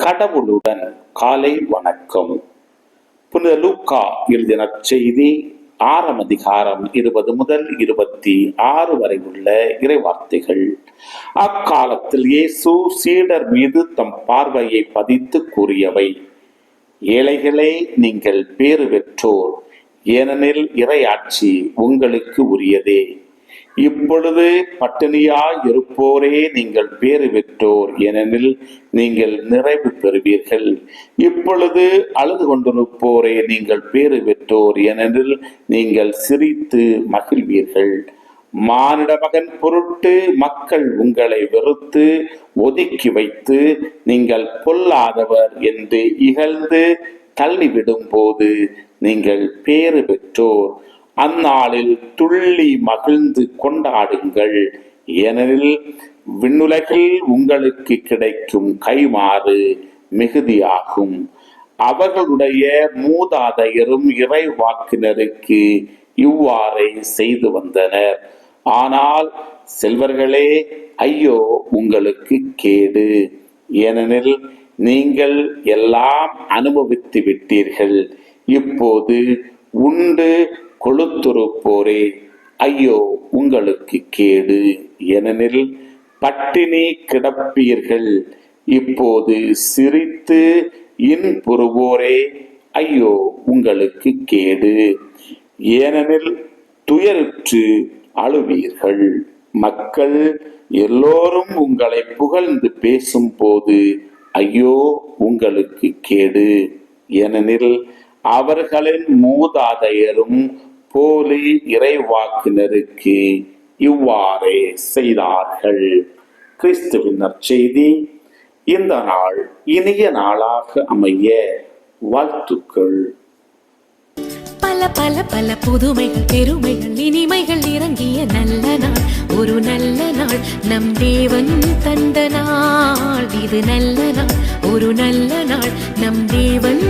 கடவுளுடன் காலை வணக்கம். புனித லூக்கா எழுதிய நற்செய்தி 6 அதிகாரம் 20 முதல் 26 வரை உள்ள இறைவார்த்தைகள். அக்காலத்தில் இயேசு சீடர் மீது தம் பார்வையை பதித்து கூறியவை: ஏழைகளே, நீங்கள் பேறு பெற்றோர், ஏனெனில் இறையாட்சி உங்களுக்கு உரியதே. இப்பொழுது பட்டினியாய் இருப்போரே, நீங்கள் பேறு பெற்றோர், ஏனெனில் நீங்கள் நிறைவு பெறுவீர்கள். இப்பொழுது அழுது கொண்டிருப்போரே, நீங்கள் பேறு பெற்றோர், ஏனெனில் நீங்கள் சிரித்து மகிழ்வீர்கள். மானிட மகன் பொருட்டு மக்கள் உங்களை வெறுத்து ஒதுக்கி வைத்து நீங்கள் பொல்லாதவர் என்று இகழ்ந்து தள்ளிவிடும் போது நீங்கள் பேறு பெற்றோர். அந்நாளில் துள்ளி மகிழ்ந்து கொண்டாடுங்கள், ஏனெனில் விண்ணுலகில் உங்களுக்கு கிடைக்கும் கைமாறு மிகுதியாகும். அவர்களுடைய மூதாதையரும் இறைவாக்கினருக்கு இவ்வாறே செய்து வந்தனர். ஆனால் செல்வர்களே, ஐயோ உங்களுக்கு கேடு, ஏனெனில் நீங்கள் எல்லாம் அனுபவித்து விட்டீர்கள். இப்போது உண்டு கொழுத்துருப்போரே, ஐயோ உங்களுக்கு கேடு, ஏனெனில் பட்டினி கிடப்பீர்கள். இப்போது சிரித்து இன்புறுவோரே, ஐயோ உங்களுக்கு கேடு, ஏனெனில் துயருற்று அழுவீர்கள். மக்கள் எல்லோரும் உங்களை புகழ்ந்து பேசும் போது ஐயோ உங்களுக்கு கேடு, ஏனெனில் அவர்களின் மூதாதையரும் போலி இறைவாக்கினருக்கு இவ்வாறே செய்தார்கள். கிறிஸ்துவின் நற்செய்தி. இந்த நாள் இனிய நாளாக அமைய வாழ்த்துக்கள். பல பல பல புதுமைகள், பெருமைகள், இனிமைகள் இறங்கிய நல்ல நாள், ஒரு நல்ல நாள், நம் தேவன் தந்த நாள். இது நல்ல நாள், ஒரு நல்ல நாள், நம் தேவன்